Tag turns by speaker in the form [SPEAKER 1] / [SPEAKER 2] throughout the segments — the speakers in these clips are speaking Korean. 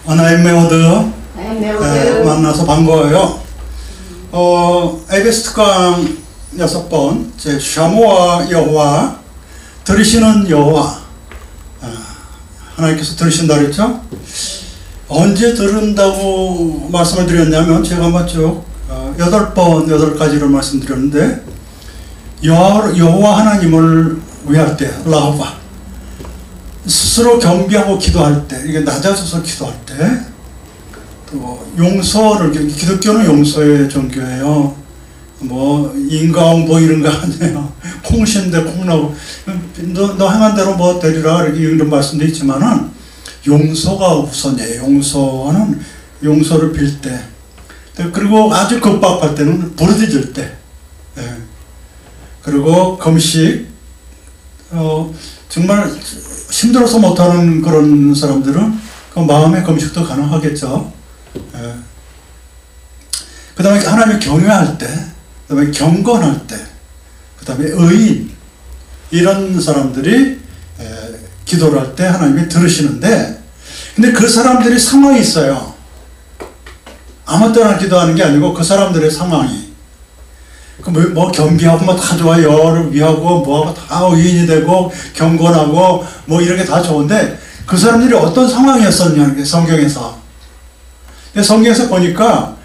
[SPEAKER 1] 하나님 메오드 만나서 반가워요. ABS 특강 6번 제 샤모아 여호와 들으시는 여호와, 하나님께서 들으신다 그랬죠. 언제 들은다고 말씀을 드렸냐면 제가 한번 쭉 8가지로 말씀드렸는데, 여호와 하나님을 위할 때 라호바, 스스로 경배하고 기도할 때, 이게 낮아져서 기도할 때, 또 용서를, 기독교는 용서의 종교예요. 뭐 인과응보 이런 거 아니에요. 콩신데 콩나고 너 행한 대로 뭐 되리라 이런 말씀도 있지만은 용서가 우선이에요. 용서를 빌 때, 그리고 아주 급박할 때는 부르짖을 때, 그리고 금식, 정말 힘들어서 못하는 그런 사람들은 그 마음의 금식도 가능하겠죠. 그 다음에 하나님을 경외할 때, 그 다음에 경건할 때, 그 다음에 의인, 이런 사람들이 기도를 할 때 하나님이 들으시는데, 근데 그 사람들이 상황이 있어요. 아무 때나 기도하는 게 아니고 그 사람들의 상황이, 뭐 겸비하고 뭐 다 좋아, 여를 위하고 뭐하고 다 의인이 되고 경건하고 뭐 이런 게 다 좋은데, 그 사람들이 어떤 상황이었었냐는 게 성경에서. 성경에서 보니까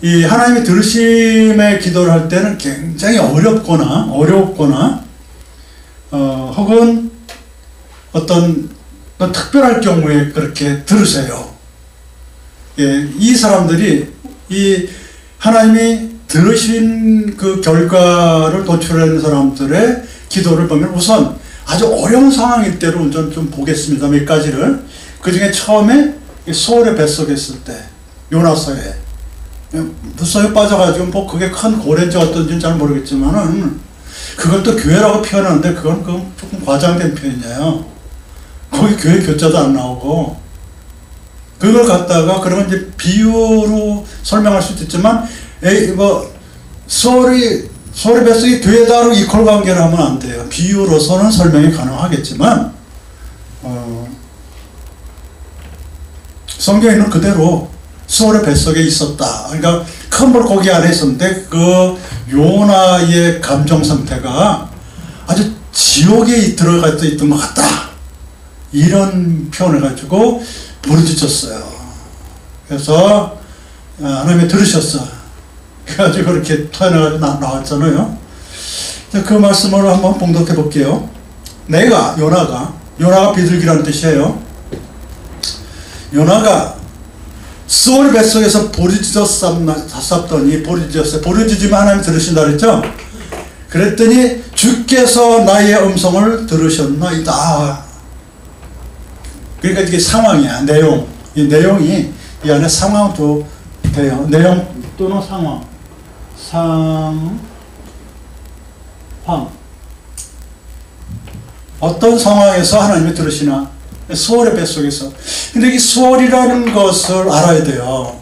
[SPEAKER 1] 이 하나님이 들으심의 기도를 할 때는 굉장히 어렵거나 혹은 어떤 특별할 경우에 그렇게 들으세요. 이 사람들이 이 하나님이 들으신 그 결과를 도출하는 사람들의 기도를 보면 우선 아주 어려운 상황일 때로 좀 보겠습니다. 몇 가지를. 그 중에 처음에 소울의 뱃속에 있을 때, 요나서에 무서에 빠져가지고 뭐 그게 큰 고래인지 어떤지는 잘 모르겠지만은 그것도 교회라고 표현하는데 그건 조금 과장된 표현이에요. 거기 교회 교자도 안 나오고, 그걸 갖다가 그러면 이제 비유로 설명할 수도 있지만, 소울의 뱃속이 교회다로 이퀄 관계를 하면 안 돼요. 비유로서는 설명이 가능하겠지만, 성경에는 그대로 소울의 뱃속에 있었다. 그러니까 큰 물고기 안에 있었는데 그 요나의 감정 상태가 아주 지옥에 들어가 있던 것 같다. 이런 표현을 가지고 부르짖었어요. 그래서 하나님이 들으셨어. 그래가지고 그렇게 표현해가지고 나왔잖아요. 그 말씀을 한번 봉독해 볼게요. 요나가 비둘기라는 뜻이에요. 요나가 소울 뱃속에서 부르짖었더니, 부르짖으면 하나님 들으신다 그랬죠? 그랬더니 주께서 나의 음성을 들으셨나이다. 그러니까 이게 상황이야. 이 내용이 이 안에 상황도 돼요. 내용 또는 상황. 어떤 상황에서 하나님이 들으시나? 소울의 뱃속에서. 근데 이 소울이라는 것을 알아야 돼요.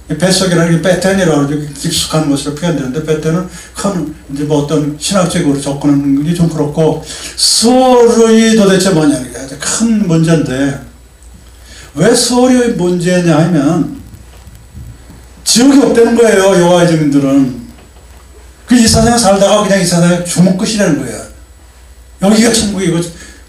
[SPEAKER 1] 뱃속이라는 게 베텐이라고 깊숙한 것으로 표현되는데, 베텐은 이제 뭐 어떤 신학적으로 접근하는 게 좀 그렇고, 소울이 도대체 뭐냐는 게 아주 큰 문제인데, 왜 소울이 문제냐 하면, 지옥이 없다는 거예요, 여호와의 증인들은. 이 세상에 살다가 그냥 이 세상에 죽으면 끝이라는 거예요. 여기가 천국이고,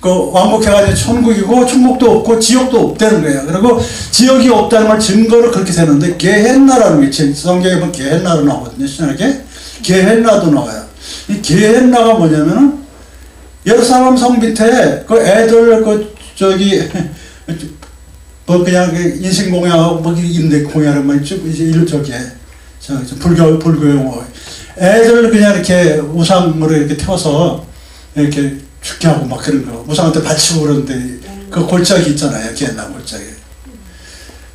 [SPEAKER 1] 왕복해가지고 천국이고, 천국도 없고 지옥도 없다는 거예요. 그리고 지옥이 없다는 걸 증거를 그렇게 세는데, 게헨나라는 게 성경에 보면 게헨나로 나오거든요. 신약에 게헨나도 나와요. 이 게헨나가 뭐냐면은 예루살렘 성 밑에 그 애들 뭐 그냥 인생 공양하고 뭐 인대 공양을 이제 불교 용어, 애들 그냥 이렇게 우상으로 이렇게 태워서 이렇게 죽게 하고 막 그런 거, 우상한테 바치고 그러는데, 그 골짜기 있잖아요. 게헨나 골짜기.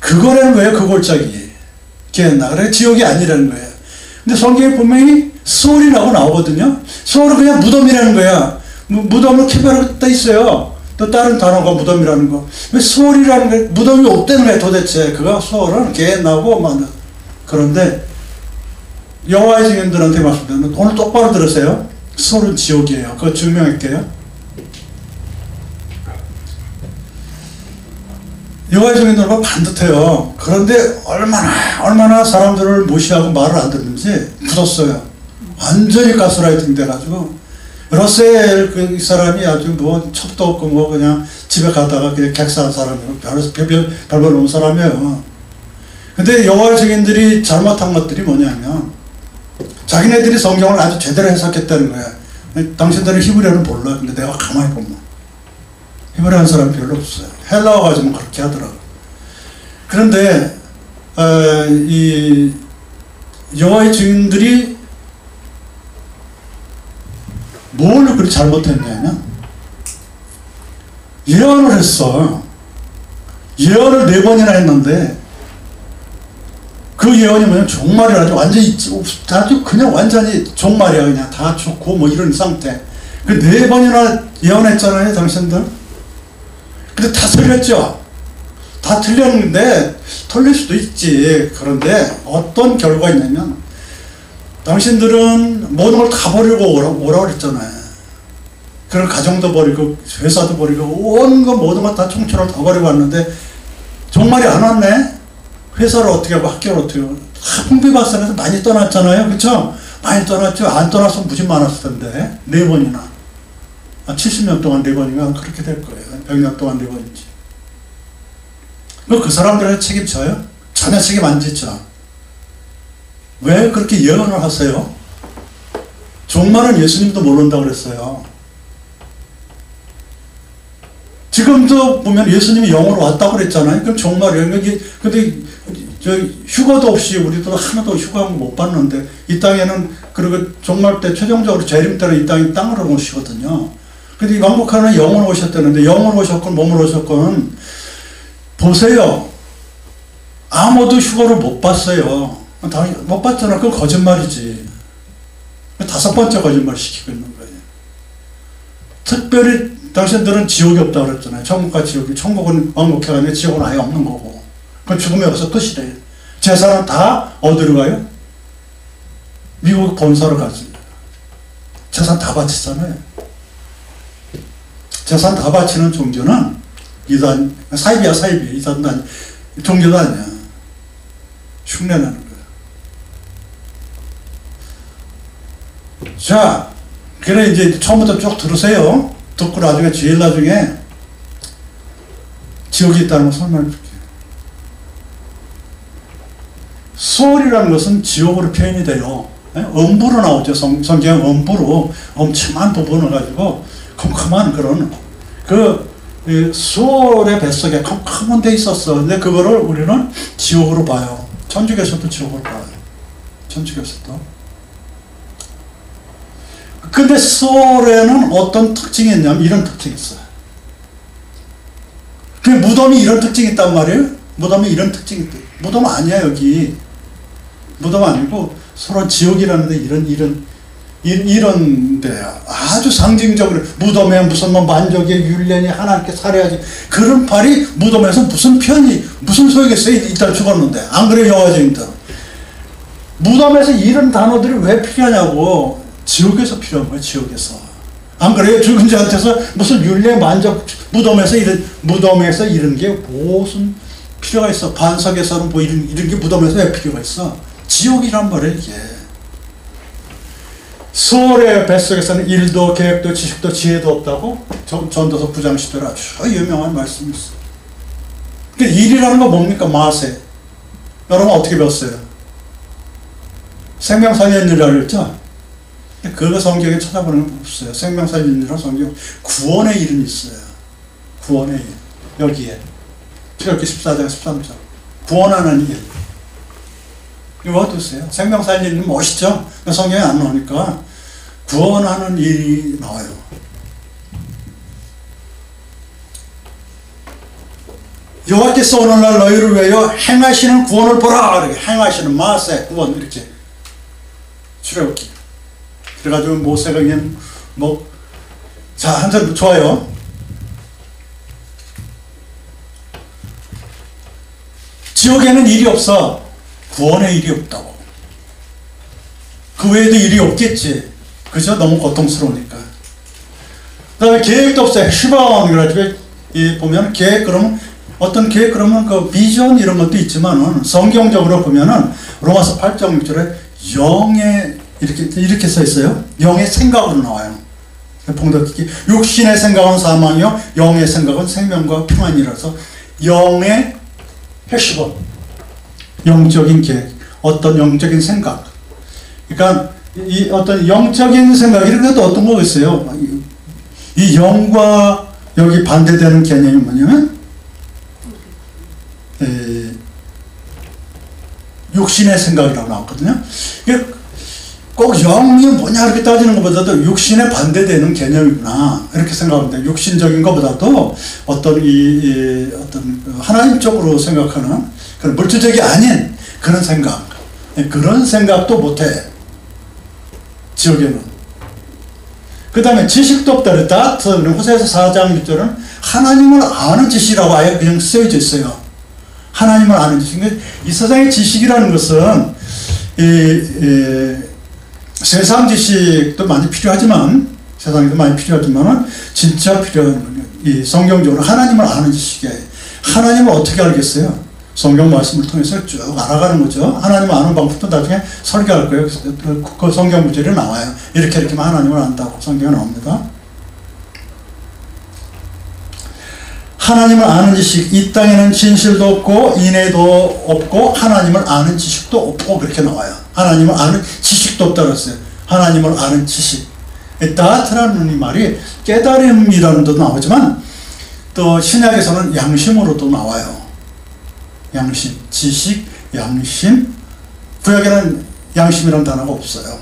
[SPEAKER 1] 그거라는 거예요. 그 골짜기. 게헨나. 그래 지옥이 아니라는 거예요. 근데 성경에 분명히 소울이라고 나오거든요. 소울은 그냥 무덤이라는 거야. 무덤을 캐버렸다 있어요. 또 다른 단어가 무덤이라는 거. 왜 소울이라는 게 무덤이 없다는 거야 도대체. 그거 소울은 게헨나고 막. 그런데 여호와의 증인들한테 말씀드리면, 오늘 똑바로 들으세요. 소울은 지옥이에요. 그거 증명할게요. 여호와의 증인들은 반듯해요. 그런데 얼마나 사람들을 무시하고 말을 안 듣는지 굳었어요. 완전히 가스라이팅 돼가지고 러셀 그 사람이 아주 뭐 첩도 없고 뭐 그냥 집에 가다가 그냥 객사한 사람이고 별별 놓은 사람이에요. 근데 여호와의 증인들이 잘못한 것들이 뭐냐면 자기네들이 성경을 아주 제대로 해석했다는 거야. 당신들은 히브리어는 몰라. 근데 내가 가만히 보면 히브리어 하는 사람이 별로 없어요. 헬라어 가지고 그렇게 하더라고. 그런데 이 여호와의 증인들이 뭘 그렇게 잘못했냐면 예언을 했어. 예언을 4번이나 했는데 그 예언이 뭐냐면 종말이라죠. 완전히 아주 그냥 완전히 종말이야. 그냥 다 죽고 뭐 이런 상태. 그 4번이나 예언했잖아요, 당신들. 근데 다 틀렸죠. 다 틀렸는데 틀릴 수도 있지. 그런데 어떤 결과가 있냐면 당신들은 모든 걸 다 버리고 오라고 그랬잖아요. 그런 가정도 버리고 회사도 버리고 온 거 모든 거 다 총체로 다 버리고 왔는데 종말이 안 왔네. 회사를 어떻게 하고 학교를 어떻게 하고 다 풍비박산에서 많이 떠났잖아요. 그쵸? 많이 떠났죠. 안 떠났으면 무지 많았을 텐데 4번이나 70년 동안 4번인가 그렇게 될 거예요. 100년 동안 4번인지. 그 사람들을 책임져요? 전혀 책임 안 지죠. 왜 그렇게 예언을 하세요? 종말은 예수님도 모른다고 그랬어요. 지금도 보면 예수님이 영으로 왔다고 그랬잖아요. 그럼 종말이에요. 근데 저 휴가도 없이 우리도 하나도 휴가 못 받는데 이 땅에는 그리고 종말 때 최종적으로 재림 때는 이 땅이 땅으로 오시거든요. 근데 왕복하는 영으로 오셨다는데 영으로 오셨건 몸으로 오셨건 보세요. 아무도 휴가를 못 봤어요. 못 봤잖아. 그건 거짓말이지. 5번째 거짓말 시키고 있는 거예요. 특별히 당신들은 지옥이 없다고 그랬잖아요. 천국과 지옥이. 천국은 왕복해가는데 지옥은 아예 없는 거고. 그건 죽음이 없어 끝이래요. 재산은 다 어디로 가요? 미국 본사로 가지. 재산 다 바치잖아요. 재산 다 바치는 종교는 이단, 사입이야, 사입이. 이단도 아니, 종교도 아니야. 흉내내는 거야. 자, 그래, 이제 처음부터 쭉 들으세요. 듣고 나중에, 제일 나중에 지옥이 있다는 걸 설명해 줄게요. 수월이라는 것은 지옥으로 표현이 돼요. 음부로 나오죠. 성경 음부로 엄청난 부분을 가지고 컴컴한 그런 수월의 뱃속에 컴컴한 데 있었어. 근데 그거를 우리는 지옥으로 봐요. 천주교에서도 지옥으로 봐요. 천주교에서도. 근데 수월에는 어떤 특징이 있냐면 이런 특징이 있어요. 그 무덤이 이런 특징이 있단 말이에요. 무덤이 이런 특징이 있대. 무덤 아니야 여기. 무덤 아니고 서로 지옥이라는데 이런 데야. 아주 상징적으로 무덤에 무슨 뭐 만족의 율례니 하나님께 살아야지. 그런 말이 무덤에서 무슨 편이 무슨 소용이겠어요. 일단 죽었는데. 안 그래요 여호와주님들. 무덤에서 이런 단어들이 왜 필요하냐고. 지옥에서 필요한 거예요. 지옥에서. 안 그래요? 죽은 자한테서 무슨 율례 만족 무덤에서 이런 게 무슨 필요가 있어. 반석에서는 뭐 이런 게 무덤에서 왜 필요가 있어. 지옥이란 말이에요 이게. 수월의 뱃속에서는 일도 계획도 지식도 지혜도 없다고 전도서 9장 10절에 아주 유명한 말씀이 있어요. 일이라는 거 뭡니까? 마세. 여러분 어떻게 배웠어요? 생명살리는이라고 그랬죠? 그거 성경에 찾아보는 건 없어요. 생명살리는이라는 성경 구원의 일은 있어요. 구원의 일. 여기에 출애굽기 14장 13절 구원하는 일. 이거 어떠세요? 생명 살리는 멋있죠? 성경에 안 나오니까 구원하는 일이 나와요. 여호와께서 오늘날 너희를 위하여 행하시는 구원을 보라. 이렇게 행하시는 마세 구원 이렇게 출애굽기. 그래가지고 모세가 그냥 자, 한 절 좋아요. 지옥에는 일이 없어. 구원의 일이 없다고. 그 외에도 일이 없겠지. 그죠? 너무 고통스러우니까. 그 다음에 계획도 없어요. 휴방. 그래가지고 보면 계획 그러면 어떤 계획 그러면 그 비전 이런 것도 있지만은 성경적으로 보면은 로마서 8장 6절에 영의 이렇게 써 있어요. 영의 생각으로 나와요. 봉독기 육신의 생각은 사망이요 영의 생각은 생명과 평안이라서 영의 핵심은 영적인 계획, 어떤 영적인 생각. 그러니까 이 어떤 영적인 생각 이런 것도 어떤 거 있어요. 이 영과 여기 반대되는 개념이 뭐냐면 육신의 생각이라고 나왔거든요. 꼭 영이 뭐냐 이렇게 따지는 것보다도 육신에 반대되는 개념이구나 이렇게 생각합니다. 육신적인 것보다도 어떤 어떤 하나님적으로 생각하는 그런 물질적이 아닌 그런 생각, 그런 생각도 못해 지옥에는. 그 다음에 지식도 없다 그랬다. 호세아서 4장 6절은 하나님을 아는 지식이라고 아예 그냥 쓰여져 있어요. 하나님을 아는 지식. 이 세상의 지식이라는 것은 세상 지식도 많이 필요하지만 세상에도 많이 필요하지만 진짜 필요한 이 성경적으로 하나님을 아는 지식이에요. 하나님을 어떻게 알겠어요? 성경 말씀을 통해서 쭉 알아가는 거죠. 하나님을 아는 방법도 나중에 설교할 거예요. 그 성경 구절이 나와요. 이렇게만 하나님을 안다고 성경에 나옵니다. 하나님을 아는 지식, 이 땅에는 진실도 없고 인애도 없고 하나님을 아는 지식도 없고 그렇게 나와요. 하나님을 아는 지식도 없다 그랬어요. 하나님을 아는 지식. 다트라는 이 말이 깨달음이라는 것도 나오지만 또 신약에서는 양심으로도 나와요. 양심, 지식, 양심. 구약에는 양심이라는 단어가 없어요.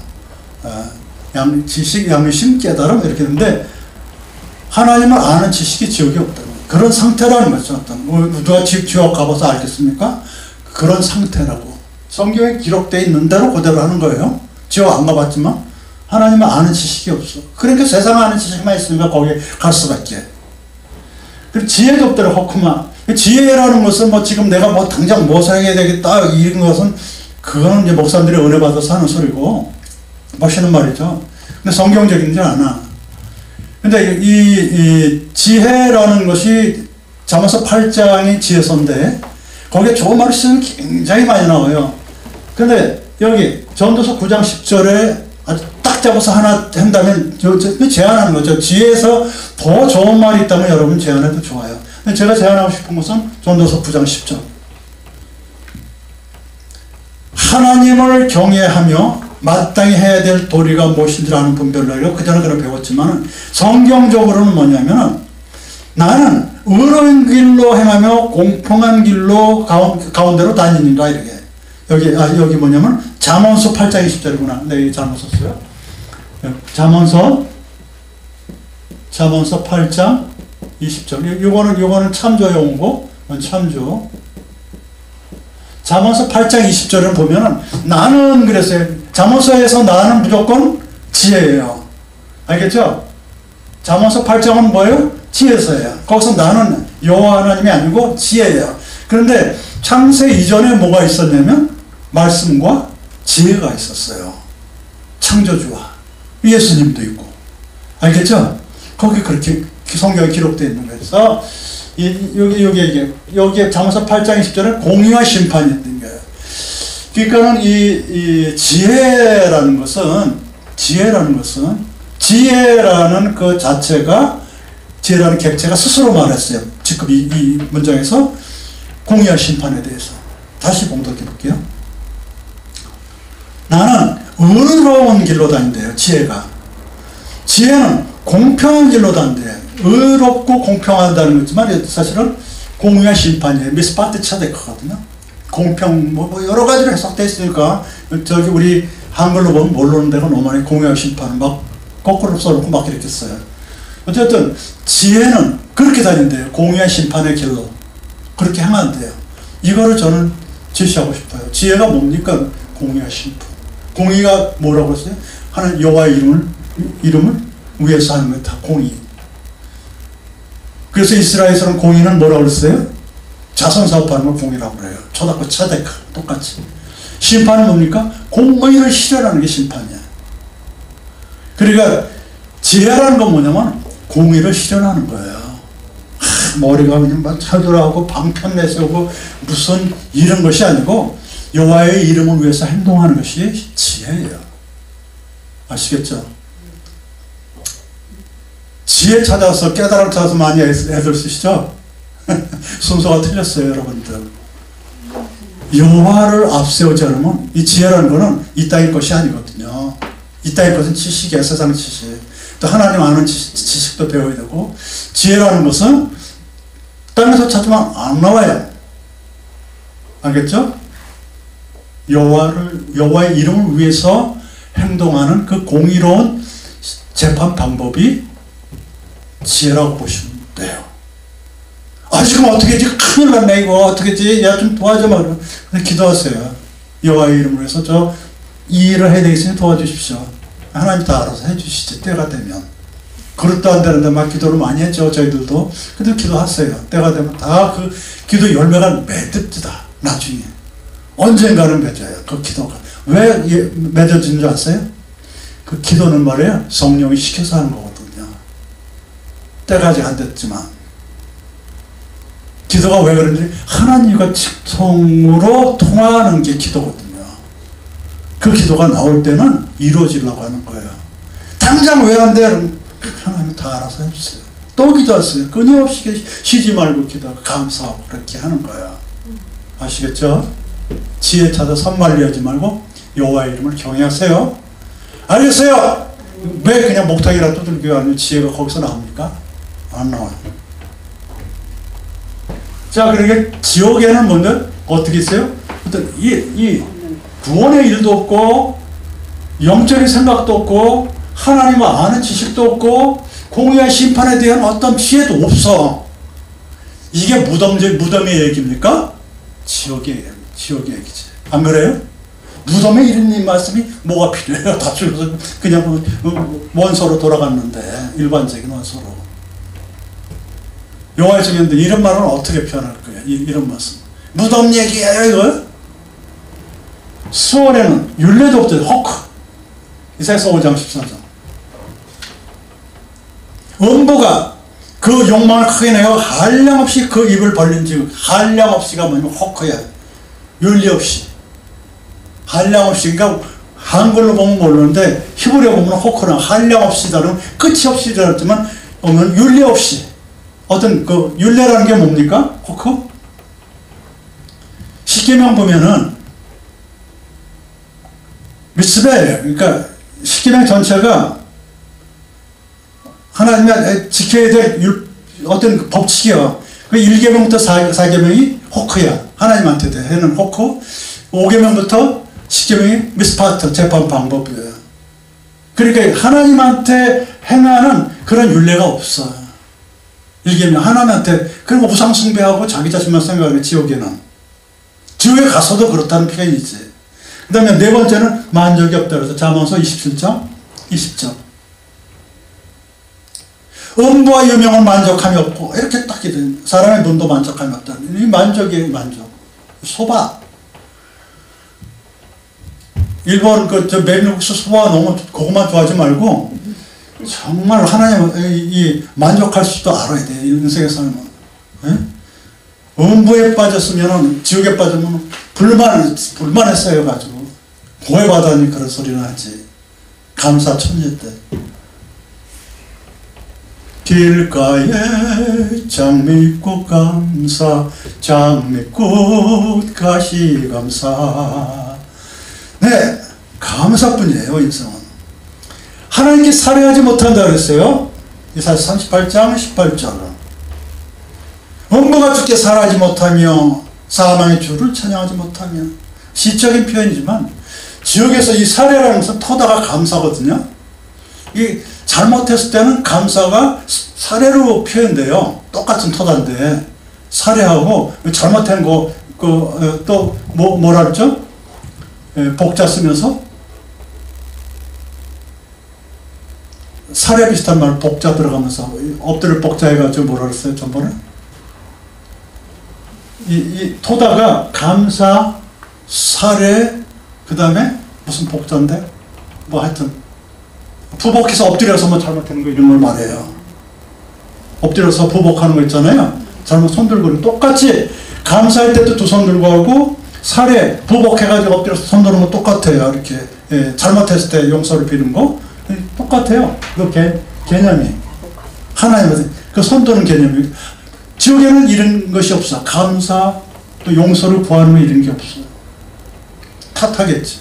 [SPEAKER 1] 지식, 양심, 깨달음 이렇게 있는데 하나님을 아는 지식이 지옥에 없다는 그런 상태라는 거죠. 누가 지옥 가봐서 알겠습니까? 그런 상태라고. 성경에 기록되어 있는 대로 그대로 하는 거예요. 지옥 안 가봤지만 하나님을 아는 지식이 없어. 그러니까 세상 아는 지식만 있으니까 거기에 갈 수밖에. 그리고 지혜도 없더라. 허구만. 지혜라는 것은 뭐 지금 내가 뭐 당장 뭐 사야 되겠다 이런 것은 그거는 이제 목사님들이 은혜 받아서 하는 소리고 멋있는 말이죠. 근데 성경적이지 않아. 근데 이 지혜라는 것이 잠언서 8장이 지혜서인데 거기에 좋은 말이 쓰면 굉장히 많이 나와요. 근데 여기 전도서 9장 10절에 아주 딱 잡아서 하나 한다면 제안하는 거죠. 지혜에서 더 좋은 말이 있다면 여러분 제안해도 좋아요. 근데 제가 제안하고 싶은 것은 전도서 9장 10절. 하나님을 경외하며 마땅히 해야 될 도리가 무엇인지 아는 분별로 그전에 그걸 배웠지만 성경적으로는 뭐냐면 나는 의로운 길로 행하며 공평한 길로 가운데로 다니는가 이렇게. 여기 뭐냐면 잠언서 8장 20절이구나. 내가 잘못 썼어요. 잠언서 8장 20절. 요거는 참조 용어고 참조. 잠언서 8장 20절을 보면은 나는 그랬어요. 잠언서에서 나는 무조건 지혜예요. 알겠죠? 잠언서 8장은 뭐예요? 지혜서예요. 거기서 나는 여호와 하나님이 아니고 지혜예요. 그런데 창세 이전에 뭐가 있었냐면 말씀과 지혜가 있었어요. 창조주와 예수님도 있고. 알겠죠? 거기 그렇게 성경에 기록되어 있는 거예요. 그래서 여기에 잠언서 8장 20절에 공의와 심판이 있는 거예요. 그러니까는 이 지혜라는 것은 지혜라는 그 자체가 지혜라는 객체가 스스로 말했어요. 지금 이 문장에서 공의와 심판에 대해서 다시 봉독해 볼게요. 나는 의로운 길로 다닌대요. 지혜는 공평한 길로 다닌대요. 의롭고 공평하다는 거지만 사실은 공의와 심판이에요. 미스파트 차데크거든요. 공평 뭐 여러 가지로 해석되어 있으니까 저기 우리 한글로 보면 모르는 데가 너무 많이 공의와 심판을 막 거꾸로 써놓고 막 이렇게 써요. 어쨌든 지혜는 그렇게 다닌대요. 공의와 심판의 길로 그렇게 행한대요. 이거를 저는 제시하고 싶어요. 지혜가 뭡니까? 공의와 심판. 공의가 뭐라고 했어요? 하나님 여호와의 이름을 위해서 하는 거 다 공의. 그래서 이스라엘에서는 공의는 뭐라고 그랬어요? 자선 사업하는 걸 공의라고 그래요. 초등학교 차데크 똑같이. 심판은 뭡니까? 공의를 실현하는 게 심판이야. 그러니까 지혜라는 건 뭐냐면 공의를 실현하는 거예요. 머리가 그냥 막 차돌하고 방편 내세우고 무슨 이런 것이 아니고 여호와의 이름을 위해서 행동하는 것이 지혜예요. 아시겠죠? 지혜 찾아서 깨달음 찾아서 많이 애들 쓰시죠? 순서가 틀렸어요, 여러분들. 여호와를 앞세우지 않으면 이 지혜라는 것은 이 따위 것이 아니거든요. 이 따위 것은 지식이야, 세상 지식. 또 하나님 아는 지식도 배워야 되고, 지혜라는 것은 땅에서 찾으면 안 나와요. 알겠죠? 여호와의 이름을 위해서 행동하는 그 공의로운 재판 방법이 지혜라고 보시면 돼요. 아, 지금 어떻게 하지? 큰일 났네, 이거. 어떻게 하지? 야, 좀 도와줘. 막. 기도하세요. 여호와의 이름으로 해서 이 일을 해야 되겠으니 도와주십시오. 하나님 다 알아서 해주시지, 때가 되면. 그릇도 안 되는데 막 기도를 많이 했죠, 저희들도. 근데 기도하세요. 때가 되면 다 그 기도 열매가 맺습니다, 나중에. 언젠가는 맺어요, 그 기도가. 왜 맺어지는 줄 아세요? 그 기도는 말이에요, 성령이 시켜서 하는 거거든요. 때가 아직 안 됐지만. 기도가 왜 그런지 하나님과 직통으로 통하는 게 기도거든요. 그 기도가 나올 때는 이루어지려고 하는 거예요. 당장 왜 안 돼? 하나님 다 알아서 해주세요. 또 기도하세요. 끊임없이 쉬지 말고 기도하고 감사하고 그렇게 하는 거예요. 아시겠죠? 지혜 찾아 선말리하지 말고 여호와의 이름을 경외하세요. 알겠어요? 왜 그냥 목탁이라 두들겨 하면 지혜가 거기서 나옵니까? 안 나와요. 자, 그러니까 지옥에는 뭔데? 어떻게 있어요? 이 구원의 일도 없고, 영적인 생각도 없고, 하나님을 아는 지식도 없고, 공의와 심판에 대한 어떤 지혜도 없어. 이게 무덤의 얘기입니까? 지옥의 얘기지. 안 그래요? 무덤에 이런 말씀이 뭐가 필요해요? 다 죽어서 그냥 원소로 돌아갔는데, 일반적인 원소로. 영화에 적였는데 이런 말은 어떻게 표현할 거예요? 이런 말씀. 무덤 얘기예요, 이거? 수월에는 율례도 없죠. 호크. 이사야서 5장 14절. 음부가 그 욕망을 크게 내고 한량없이 그 입을 벌린 즉, 한량없이가 뭐냐면 호크야. 윤리 없이. 한량없이. 그러니까 한글로 보면 모르는데 히브리어 보면 호크는 한량없이다는 끝이 없이 들었지만 보면 윤리 없이. 어떤 그 율례라는 게 뭡니까? 호크? 십계명 보면은 미tzvah예요. 그러니까 십계명 전체가 하나님이 지켜야 될 어떤 법칙이야. 그 1계명부터 4계명이 호크야. 하나님한테 대해는 호크. 5계명부터 10계명이 미스파트, 재판 방법이에요. 그러니까 하나님한테 행하는 그런 율례가 없어요. 1계명 하나님한테, 그리고 우상 숭배하고 자기 자신만 생각하는 지옥에는. 지옥에 가서도 그렇다는 표현이지. 그 다음에 네 번째는 만족이 없다. 그래서 잠언서 27장 20절. 음부와 유명은 만족함이 없고, 이렇게 딱 기도해요. 사람의 눈도 만족함이 없다. 이 만족이에요, 만족. 소바. 일본 메밀국수 소바가 너무 그것만 좋아하지 말고, 정말 하나님 만족할 수도 알아야 돼, 인생에 살면. 음부에 빠졌으면, 지옥에 빠지면 불만에 쌓여가지고 고해받아니 그런 소리를 하지. 감사 천재 때. 길가에 장미꽃 감사, 장미꽃 가시 감사. 네, 감사뿐이에요, 인생은. 하나님께 살해하지 못한다 그랬어요. 이사야 38장 18절. 음부가 주께 살아하지 못하며 사망의 주를 찬양하지 못하며. 시적인 표현이지만 지옥에서 이 살해라는 것은 터다가 감사거든요. 이 잘못했을 때는 감사가 살해로 표현돼요. 똑같은 터다인데 살해하고 잘못한 거 또 뭐라 그랬죠? 복자 쓰면서 살해 비슷한 말 복자 들어가면서 엎드려 복자 해가지고 뭐라 그랬어요, 전번에? 이 토다가 감사, 살해, 그 다음에 무슨 복자인데? 뭐 하여튼 부복해서 엎드려서 뭐 잘못하는 거 이런 걸 말해요. 엎드려서 부복하는 거 있잖아요. 잘못 손 들고 똑같이 감사할 때도 두 손 들고 하고 살에 부복해가지고 엎드려서 손 드는 거 똑같아요. 이렇게 잘못했을 때 용서를 비는 거 똑같아요. 그 개념이 하나님한테 그 손 드는 개념이 지옥에는 이런 것이 없어. 감사 또 용서를 구하는 이런 게 없어. 탓하겠지.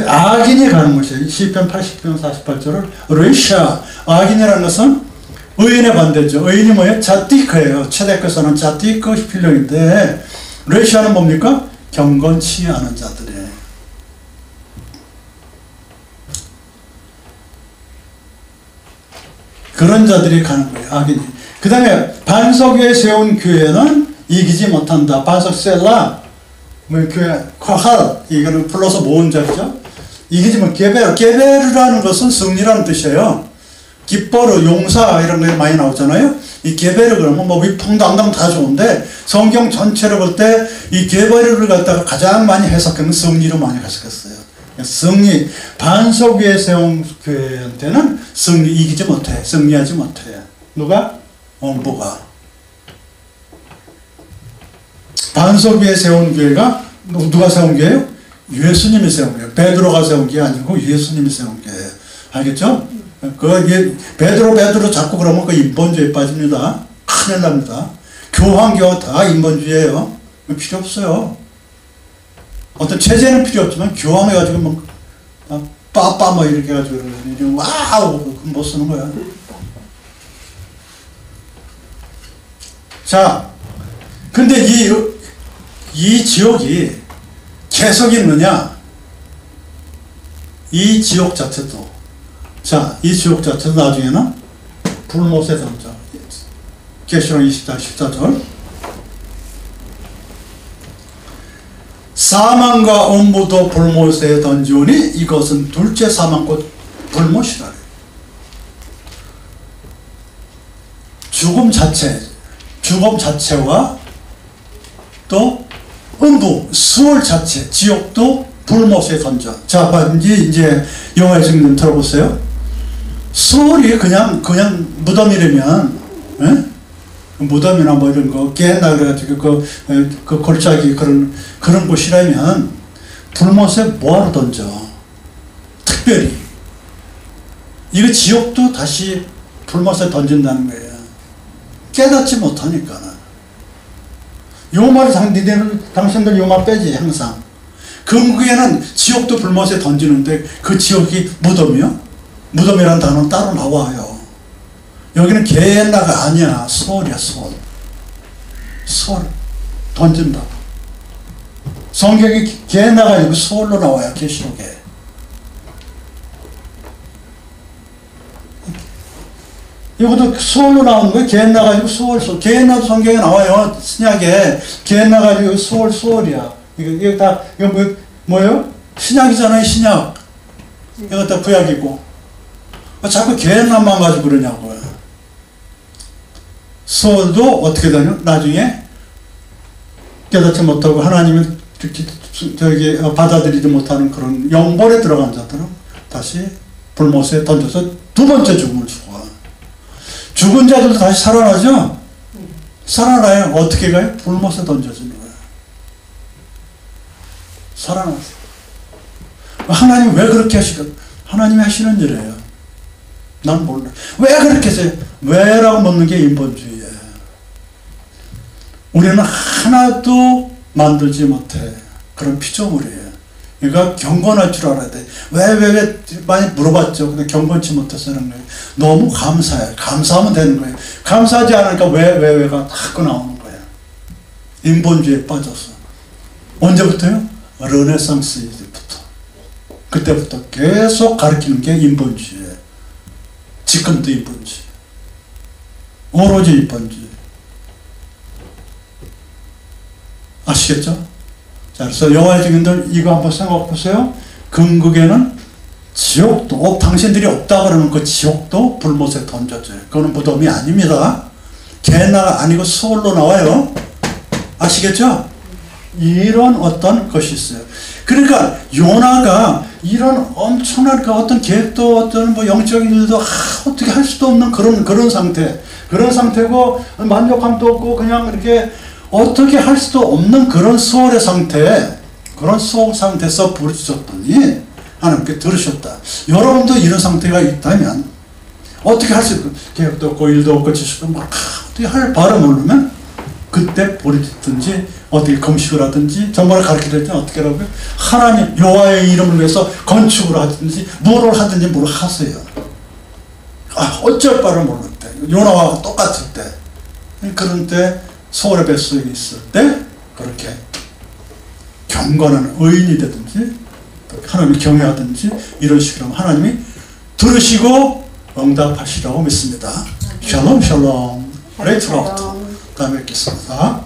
[SPEAKER 1] 악인이 가는 것이에요. 시편 80편 48절을 르샤 악인이라는 것은 의인의 반대죠. 의인이 뭐예요? 자띠크예요. 최대께서는 자띠크 필령인데 르샤는 뭡니까? 경건치 않은 자들이에요. 그런 자들이 가는 거예요. 악인이. 그 다음에 반석 위에 세운 교회는 이기지 못한다. 반석 셀라 뭐 교회 콰할 이거는 불러서 모은 자죠. 이기지 못 게베르 게베르라는 것은 승리라는 뜻이에요. 기뻐르 용사 이런 게 많이 나오잖아요. 이 게베르 그러면 뭐 위풍당당 다 좋은데 성경 전체를 볼 때 이 게베르를 갖다가 가장 많이 해석하는 승리로 많이 해석했어요. 승리 반석 위에 세운 교회한테는 승리 이기지 못해. 승리하지 못해. 누가? 원부가. 반석 위에 세운 교회가 누가 세운 교회예요? 예수님이 세운 거예요. 베드로가 세운 게 아니고 예수님이 세운 거예요. 알겠죠? 베드로 자꾸 그러면 그 인본주의에 빠집니다. 큰일 납니다. 교황교 다 인본주의예요. 필요 없어요. 어떤 체제는 필요 없지만 교황해가지고 뭐 빠빠 뭐 이렇게 해가지고 와우 못 쓰는 거야. 자, 근데 이 지옥이 계속 있느냐? 이 지옥 자체도 자, 이 지옥 자체도 나중에는 불못에 던져. 계시록 20장 14절 사망과 음부도 불못에 던지오니 이것은 둘째 사망 곧 불못이라. 죽음 자체와 또 음부 수월 자체 지옥도 불못에 던져. 자, 이제 영화의 증명 들어보세요. 수월이 그냥 무덤이라면, 에? 무덤이나 뭐 이런 거 깨나 그래가지고 그 골짜기 그런 곳이라면 불못에 뭐하러 던져? 특별히 이거 지옥도 다시 불못에 던진다는 거예요. 깨닫지 못하니까. 요 말을 당신들 요 말 빼지 항상. 금국에는 지옥도 불못에 던지는데 그 지옥이 무덤이요? 무덤이라는 단어는 따로 나와요. 여기는 게엔나가 아니야. 소울이야. 소울 던진다. 성경이 게엔나가 아니고 소울로 나와요. 계시록에. 이것도 소울로 나오는 거예요. 게엔나 가지고 소울. 게엔나도 성경에 나와요. 신약에 게엔나 가지고 소울이야. 이거 뭐예요? 신약이잖아요. 신약. 이거 다 구약이고. 자꾸 게엔나만 가지고 그러냐고요. 소울도 어떻게 되냐? 나중에 깨닫지 못하고 하나님을 이렇게 받아들이지 못하는 그런 영벌에 들어간 자들은 다시 불못에 던져서 두 번째 죽음을 죽어. 죽은 자들도 다시 살아나죠? 살아나요. 어떻게 가요? 불못에 던져지는 거예요. 살아났어. 하나님 왜 그렇게 하시고? 하나님이 하시는 일이에요. 난 몰라. 왜 그렇게 해서 왜라고 묻는 게 인본주의예요. 우리는 하나도 만들지 못해. 그런 피조물이에요. 그러니까 경건할 줄 알아야 돼. 왜 많이 물어봤죠. 근데 경건치 못해서 그런 거예요. 너무 감사해. 감사하면 되는 거예요. 감사하지 않으니까 왜가 자꾸 나오는 거예요. 인본주의에 빠져서. 언제부터요? 르네상스 이때부터. 그때부터 계속 가르치는 게 인본주의예요. 지금도 인본주의. 오로지 인본주의. 아시겠죠? 자, 그래서 여호와의 증인들 이거 한번 생각해 보세요. 금국에는 지옥도 당신들이 없다 그러면 그 지옥도 불못에 던져져요. 그거는 무덤이 아닙니다. 게나가 아니고 수월로 나와요. 아시겠죠? 이런 어떤 것이 있어요. 그러니까 요나가 이런 엄청난 그 어떤 계획도 어떤 뭐 영적인 일도 어떻게 할 수도 없는 그런 상태. 그런 상태고 만족감도 없고 그냥 이렇게 어떻게 할 수도 없는 그런 수월의 상태에 그런 수월 상태에서 부르짖었더니 하나님께 들으셨다. 여러분도 이런 상태가 있다면 어떻게 할 수 있고 계획도 없고 일도 없고 지식도 막 어떻게 할 바를 모르면 그때 부르짖든지 어떻게 금식을 하든지 정말 가르치든지 어떻게 하라고요? 하나님 여호와의 이름을 위해서 건축을 하든지 뭐를 하든지 뭘 하세요. 어쩔 바를 모를 때 요나와 똑같을 때 그런 때 소홀의 뱃속에 있을 때 그렇게 경건한 의인이 되든지 하나님을 경외하든지 이런 식으로 하나님이 들으시고 응답하시라고 믿습니다. 샬롬 샬롬. 레이트로부터 다음에 뵙겠습니다.